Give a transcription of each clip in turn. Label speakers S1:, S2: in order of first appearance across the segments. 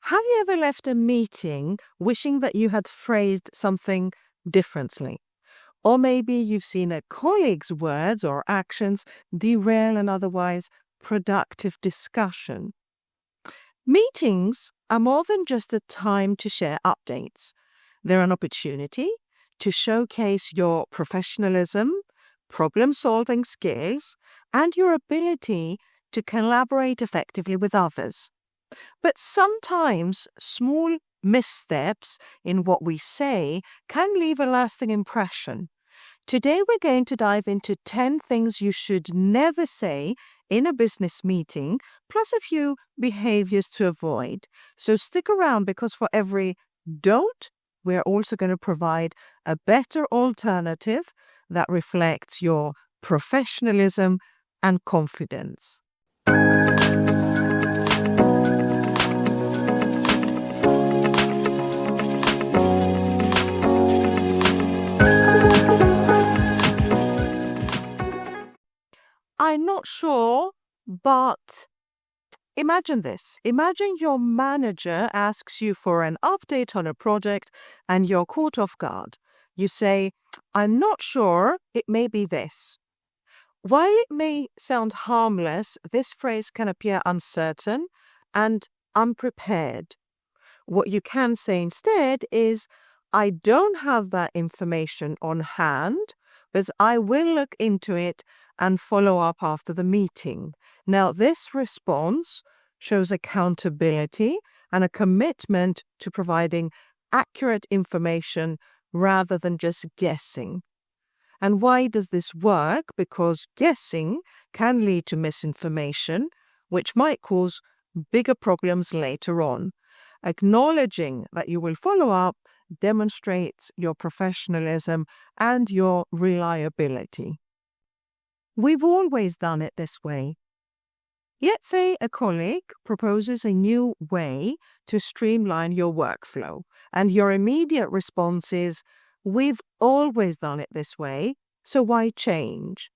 S1: Have you ever left a meeting wishing that you had phrased something differently? Or maybe you've seen a colleague's words or actions derail an otherwise productive discussion. Meetings are more than just a time to share updates. They're an opportunity to showcase your professionalism, problem-solving skills, and your ability to collaborate effectively with others. But sometimes small missteps in what we say can leave a lasting impression. Today, we're going to dive into 10 things you should never say in a business meeting, plus a few behaviors to avoid. So stick around, because for every don't, we're also going to provide a better alternative that reflects your professionalism and confidence. I'm not sure, but imagine this. Imagine your manager asks you for an update on a project and you're caught off guard. You say, "I'm not sure, it may be this." While it may sound harmless, this phrase can appear uncertain and unprepared. What you can say instead is, "I don't have that information on hand, but I will look into it and follow up after the meeting." Now, this response shows accountability and a commitment to providing accurate information rather than just guessing. And why does this work? Because guessing can lead to misinformation, which might cause bigger problems later on. Acknowledging that you will follow up demonstrates your professionalism and your reliability. We've always done it this way. Let's say a colleague proposes a new way to streamline your workflow, and your immediate response is, "We've always done it this way, so why change?"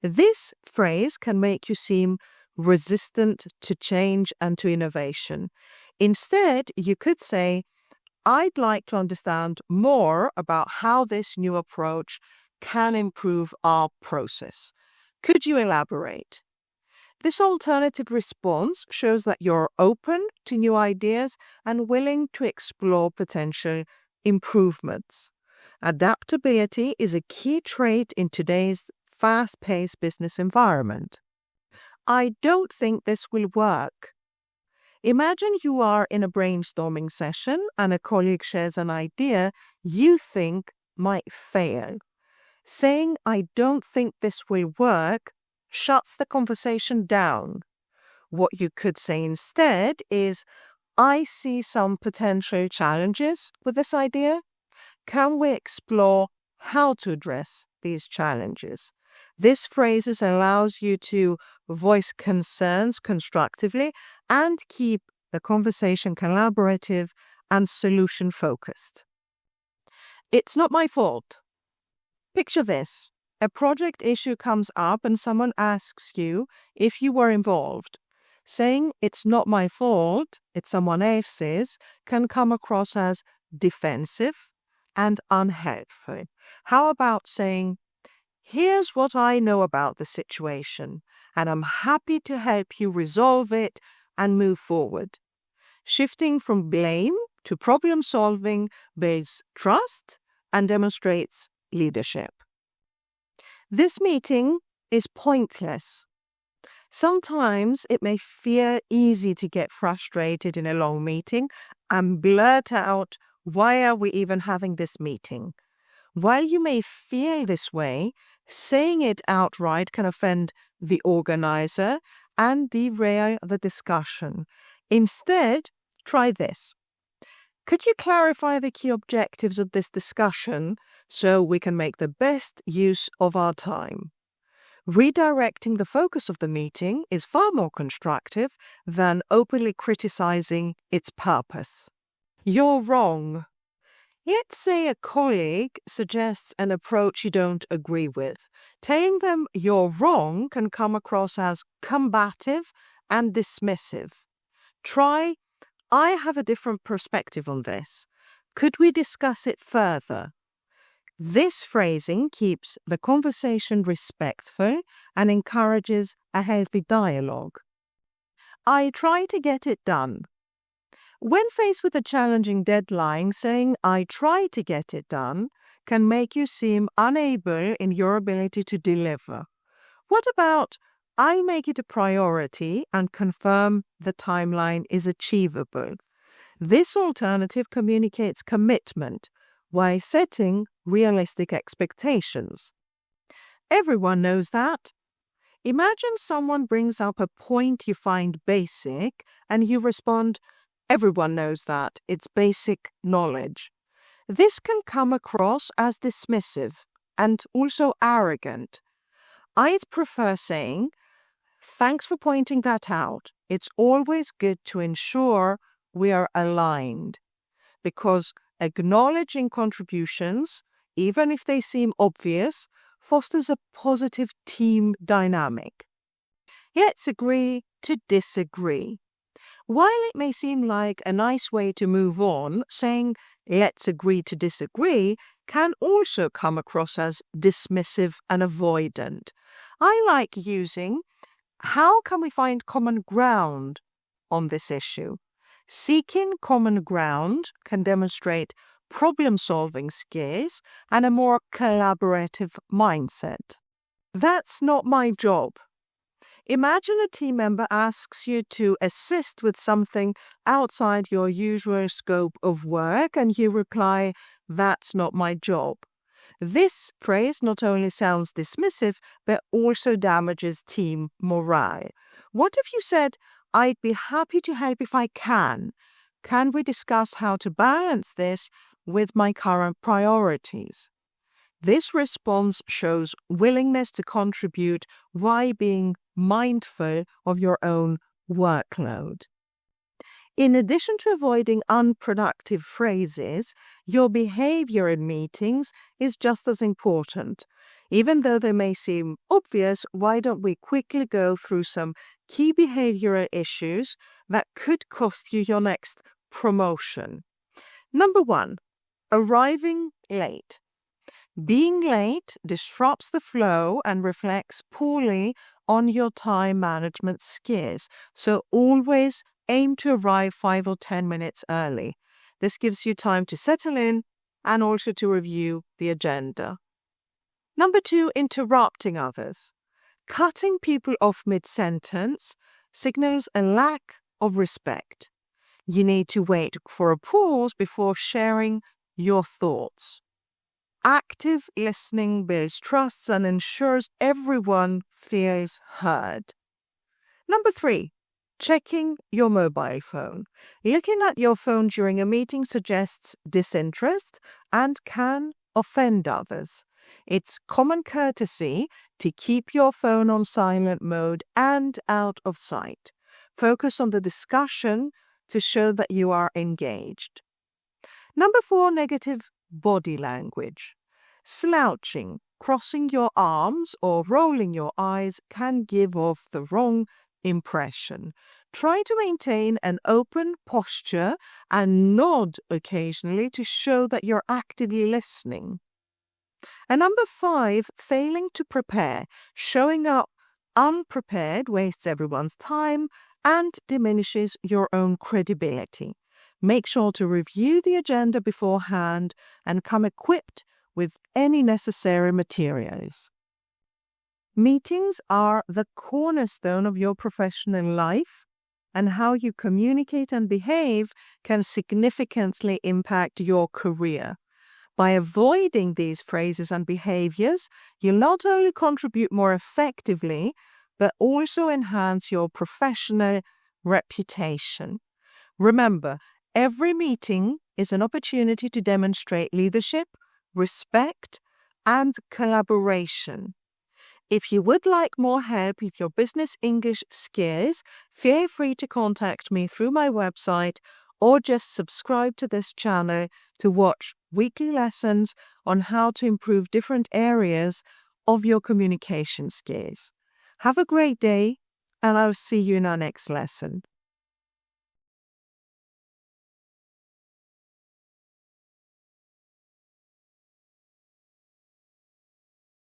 S1: This phrase can make you seem resistant to change and to innovation. Instead, you could say, "I'd like to understand more about how this new approach can improve our process. Could you elaborate?" This alternative response shows that you're open to new ideas and willing to explore potential improvements. Adaptability is a key trait in today's fast-paced business environment. "I don't think this will work." Imagine you are in a brainstorming session and a colleague shares an idea you think might fail. Saying, "I don't think this will work," shuts the conversation down. What you could say instead is, "I see some potential challenges with this idea. Can we explore how to address these challenges?" This phrase allows you to voice concerns constructively and keep the conversation collaborative and solution-focused. "It's not my fault." Picture this. A project issue comes up and someone asks you if you were involved. Saying, "It's not my fault, it's someone else's," can come across as defensive and unhelpful. How about saying, "Here's what I know about the situation, and I'm happy to help you resolve it and move forward." Shifting from blame to problem solving builds trust and demonstrates leadership. This meeting is pointless. Sometimes it may feel easy to get frustrated in a long meeting and blurt out, "Why are we even having this meeting?" While you may feel this way, saying it outright can offend the organizer and derail the discussion. Instead, try this. "Could you clarify the key objectives of this discussion so we can make the best use of our time?" Redirecting the focus of the meeting is far more constructive than openly criticizing its purpose. "You're wrong." Let's say a colleague suggests an approach you don't agree with. Telling them you're wrong can come across as combative and dismissive. Try, I have a different perspective on this. Could we discuss it further? This phrasing keeps the conversation respectful and encourages a healthy dialogue. I try to get it done. When faced with a challenging deadline, saying I try to get it done can make you seem unable in your ability to deliver. What about I make it a priority and confirm the timeline is achievable? This alternative communicates commitment while setting realistic expectations. Everyone knows that. Imagine someone brings up a point you find basic and you respond, everyone knows that, it's basic knowledge. This can come across as dismissive and also arrogant. I'd prefer saying, thanks for pointing that out. It's always good to ensure we are aligned, because acknowledging contributions, even if they seem obvious, fosters a positive team dynamic. Let's agree to disagree. While it may seem like a nice way to move on, saying let's agree to disagree can also come across as dismissive and avoidant. I like using how can we find common ground on this issue? Seeking common ground can demonstrate problem-solving skills and a more collaborative mindset. That's not my job. Imagine a team member asks you to assist with something outside your usual scope of work and you reply, that's not my job. This phrase not only sounds dismissive, but also damages team morale. What if you said, I'd be happy to help if I can? Can we discuss how to balance this with my current priorities? This response shows willingness to contribute while being mindful of your own workload. In addition to avoiding unproductive phrases, your behavior in meetings is just as important. Even though they may seem obvious, why don't we quickly go through some key behavioral issues that could cost you your next promotion? Number 1, arriving late. Being late disrupts the flow and reflects poorly on your time management skills. So always aim to arrive 5 or 10 minutes early. This gives you time to settle in and also to review the agenda. Number 2, interrupting others. Cutting people off mid-sentence signals a lack of respect. You need to wait for a pause before sharing your thoughts. Active listening builds trust and ensures everyone feels heard. Number 3, checking your mobile phone. Looking at your phone during a meeting suggests disinterest and can offend others. It's common courtesy to keep your phone on silent mode and out of sight. Focus on the discussion to show that you are engaged. Number 4, negative body language. Slouching, crossing your arms, or rolling your eyes can give off the wrong impression. Try to maintain an open posture and nod occasionally to show that you're actively listening. And number 5, failing to prepare. Showing up unprepared wastes everyone's time and diminishes your own credibility. Make sure to review the agenda beforehand and come equipped with any necessary materials. Meetings are the cornerstone of your professional life, and how you communicate and behave can significantly impact your career. By avoiding these phrases and behaviors, you'll not only contribute more effectively, but also enhance your professional reputation. Remember, every meeting is an opportunity to demonstrate leadership, respect, and collaboration. If you would like more help with your business English skills, feel free to contact me through my website or just subscribe to this channel to watch weekly lessons on how to improve different areas of your communication skills. Have a great day, and I'll see you in our next lesson.